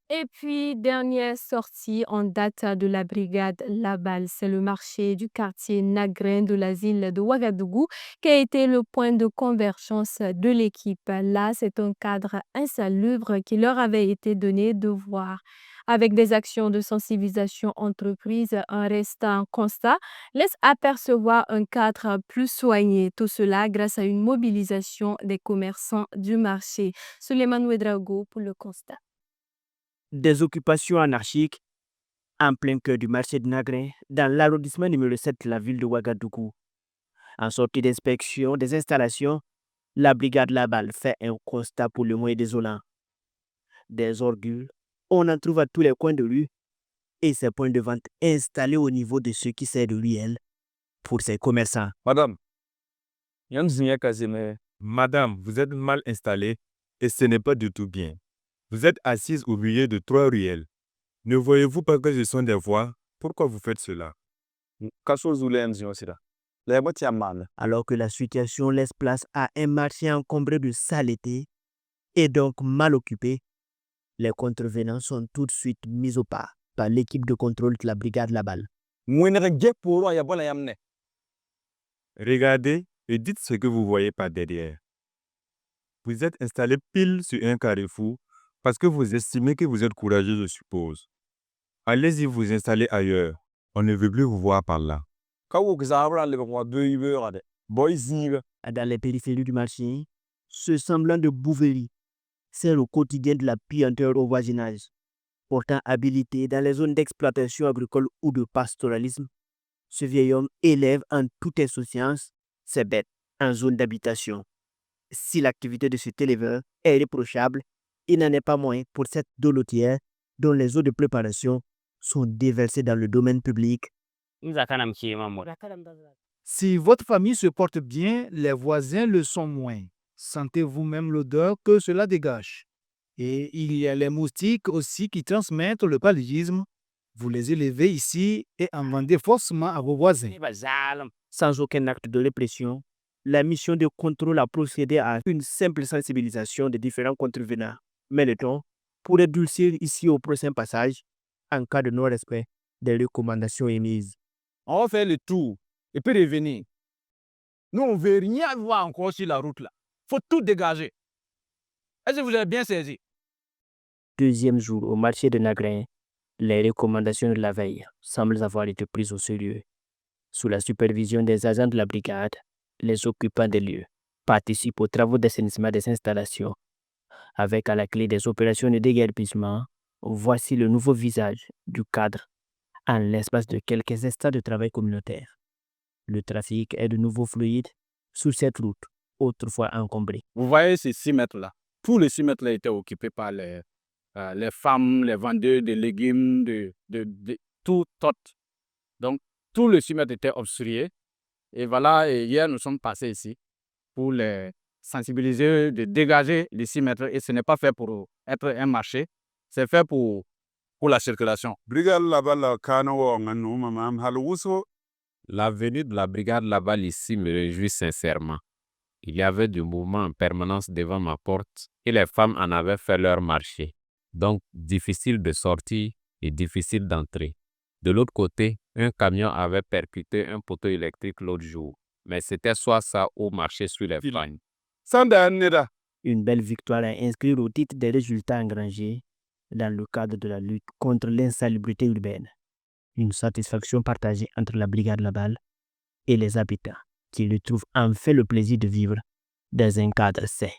Et puis, dernière sortie en date de la brigade Laballe, c'est le marché du quartier Nagrin de la ville de Ouagadougou qui a été le point de convergence de l'équipe. Là, c'est un cadre insalubre qui leur avait été donné de voir. Avec des actions de sensibilisation entreprises, un restant constat laisse apercevoir un cadre plus soigné. Tout cela grâce à une mobilisation des commerçants du marché. Suleiman Ouedraogo pour le constat. Des occupations anarchiques en plein cœur du marché de Nagrin, dans l'arrondissement numéro 7 de la ville de Ouagadougou. En sortie d'inspection des installations, la brigade Laballe fait un constat pour le moins désolant. Des orgues, on en trouve à tous les coins de rue et ces points de vente installés au niveau de ceux qui servent de ruelle pour ces commerçants. Madame, Yann Kazime, Madame, vous êtes mal installée et ce n'est pas du tout bien. Vous êtes assise au milieu de 3 ruelles. Ne voyez-vous pas que ce sont des voies? Pourquoi vous faites cela? Kaso Zule Nzio Sida. Les boîtes mal. Alors que la situation laisse place à un marché encombré de saleté et donc mal occupé, les contrevenants sont tout de suite mis au pas par l'équipe de contrôle de la brigade Laballe. Regardez et dites ce que vous voyez par derrière. Vous êtes installé pile sur un carrefour parce que vous estimez que vous êtes courageux, je suppose. Allez-y vous installer ailleurs. On ne veut plus vous voir par là. Dans les périphéries du marché, ce semblant de bouverie sert au quotidien de la puanteur au voisinage. Pourtant habilité dans les zones d'exploitation agricole ou de pastoralisme, ce vieil homme élève en toute insouciance ses bêtes en zone d'habitation. Si l'activité de cet éleveur est réprochable, il n'en est pas moins pour cette dolotière dont les eaux de préparation sont déversées dans le domaine public. Si votre famille se porte bien, les voisins le sont moins. Sentez vous-même l'odeur que cela dégage. Et il y a les moustiques aussi qui transmettent le paludisme. Vous les élevez ici et en vendez forcément à vos voisins. Sans aucun acte de répression, la mission de contrôle a procédé à une simple sensibilisation des différents contrevenants. Mais le temps pourrait durcir ici au prochain passage en cas de non-respect des recommandations émises. On va faire le tour et puis revenir. Nous, on ne veut rien voir encore sur la route là. Faut tout dégager. Est-ce que vous avez bien saisi? Deuxième jour au marché de Nagrin, les recommandations de la veille semblent avoir été prises au sérieux. Sous la supervision des agents de la brigade, les occupants des lieux participent aux travaux d'assainissement des installations. Avec à la clé des opérations de déguerpissement, voici le nouveau visage du cadre en l'espace de quelques instants de travail communautaire. Le trafic est de nouveau fluide sur cette route, autrefois encombrée. Vous voyez ces 6 mètres là. Tous les 6 mètres là étaient occupés par les femmes, les vendeurs de légumes, de tout. Donc, tous les 6 mètres étaient obstrués. Et voilà, et hier, nous sommes passés ici pour les sensibiliser, de dégager les 6 mètres. Et ce n'est pas fait pour être un marché, c'est fait pour la circulation. La venue de la brigade Laballe ici me réjouit sincèrement. Il y avait du mouvement en permanence devant ma porte et les femmes en avaient fait leur marché. Donc, difficile de sortir et difficile d'entrer. De l'autre côté, un camion avait percuté un poteau électrique l'autre jour. Mais c'était soit ça ou marcher sur les fagnes. Une belle victoire à inscrire au titre des résultats engrangés dans le cadre de la lutte contre l'insalubrité urbaine. Une satisfaction partagée entre la brigade Laballe et les habitants qui retrouvent enfin le plaisir de vivre dans un cadre sain.